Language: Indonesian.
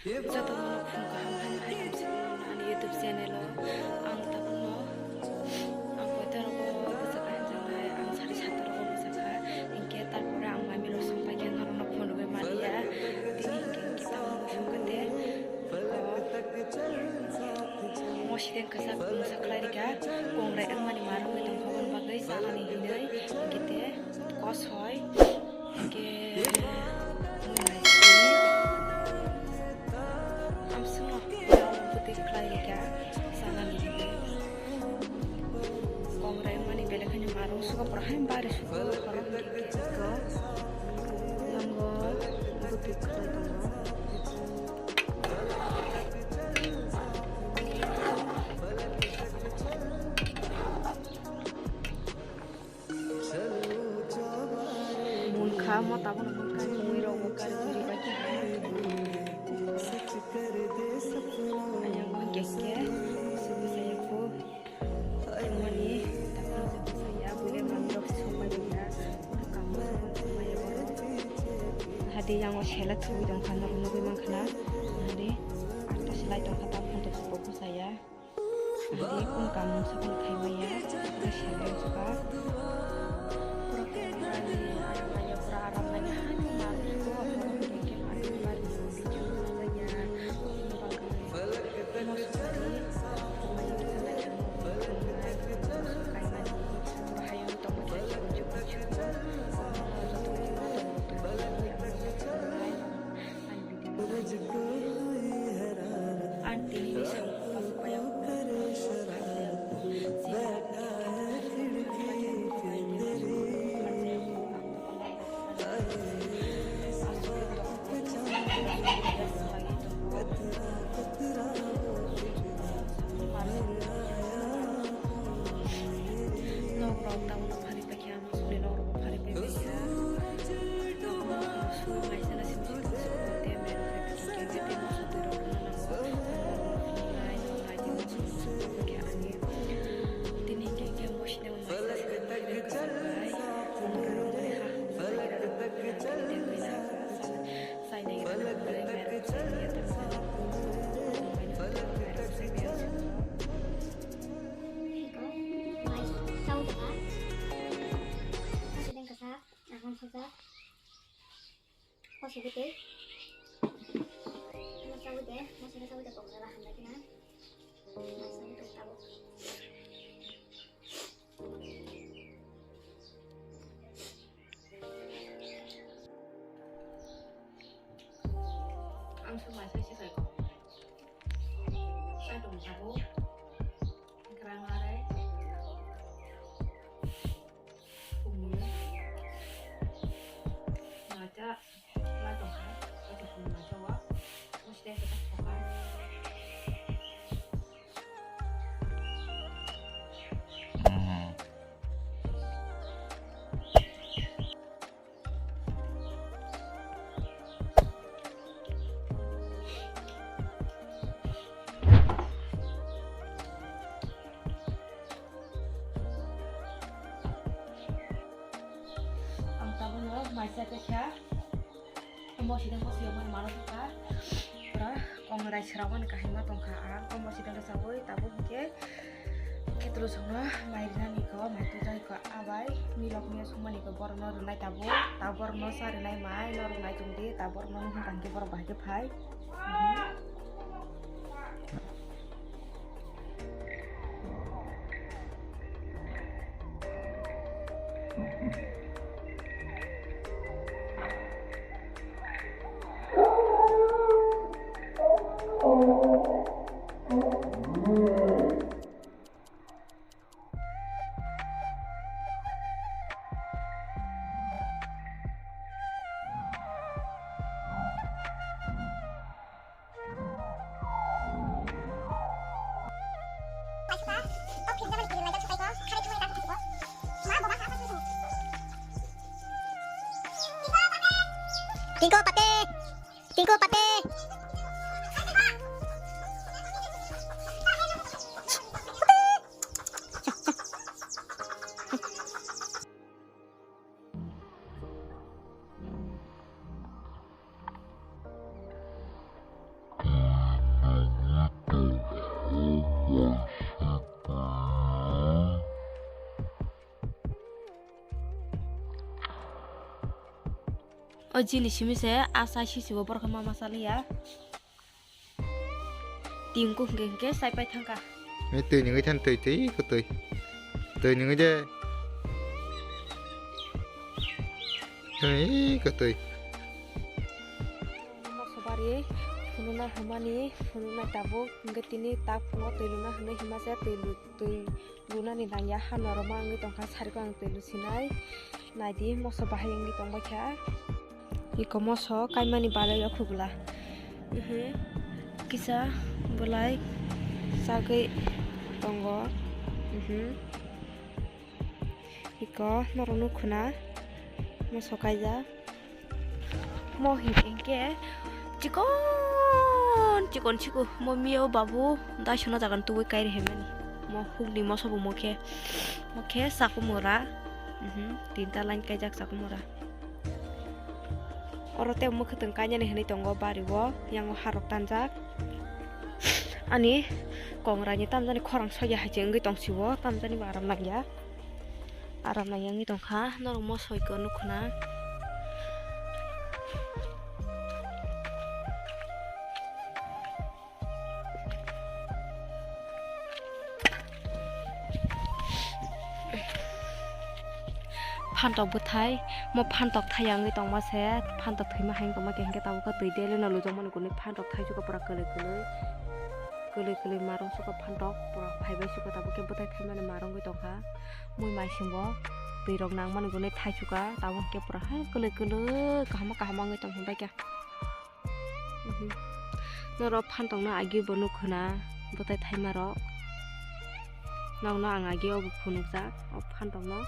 Jatuh mana pun kehampan hai am sebelum di YouTube channel lo, ang tapun lo, ang kota roko besaka jantai, ang sari satu roko besaka, ingke tarpore ang mami lo sampai kian orang nak pun lebih malia, tini ingke kita mengusung kete, mau sidang kesak musak larika, kongre ang mani marung itu kawan bagai sana nih hindai, ingke kos hoy, ingke suka perhain baris suka orang gitu yang go butuh kerja mun kamu tahu namun kan wiro bukan diri bagi ayam gengge suku saya ku mani hadi yang oshela tu dong kana runo be mangkana hadi atas lai dong kata untuk sepupu saya hadi pun kamu sepun kai maya oshela juga pura kali ayam ayam pura aram nanya hadi mari ko orang keke hadi mari biju saya bagai mau sekali maya kita lagi masih gede, masih ada sawit kok ngelahan lagi kan? Masih untuk tahu. Langsung masih sih saya kok. Saya dong tahu. Kerang lare. Bumbu. Ngaca. Masih kecil, mau sidang posisi yang mana suka, berah, kongrai serawan kahima tongkaan, mau sidang kesawai, tabu ke terus semua, mainan niko, main tuh ke abai, miloknya semua niko borno runai tabu, tabor no sari nai mai, no runai jumdi, tabor no tangki berbah jepai. Tingko pate. Tingko pate. o jili simise asa sisibo borok ma masali ya tingku ngengke sai pai thangka từ những cái thân tươi tí có từ những cái dê ấy có tươi sobari fununa hamani fununa tabu ngetini tak fungo tuluna hne himase tuluna ni dangya hanoroma ngi tongka sariko ang tulu sinai nadi moso bahayang ngi tongba kha iko moso kaimani balai khugula kisa bolai sagai tongo iko noronu khuna moso kaija mohi engke cikon ciku mo mio babu da shono jagan tuwe kai hemani mo hugli mo sobo moke sakumura tinta lain kai jak sakumura orote mo kheteng kanya ni hani tongo bariwo yang harok tanjak ani kongrani tamjani khorang soya hajeng ngi tongsiwo tamjani aram langya aram lang ngi tongkha norong mo soiko nukhuna phantok buthai mo phantok thayang ngi tongma se phantok thaima haing tongma kengke tabu ka tuide le nalu jomon gune phantok thai ju ka pura kele marong su ka phantok pura phaibai su ka tabu ke buthai thaima ne marong ngi tongkha mui mai simbo tuirok nang man gune thai su ka tabu ke pura ha kele kahama ngi tong bai kya noro phantok na agi bonu khuna buthai thaima ro nang na ang agi obu phunuk ja o phantok no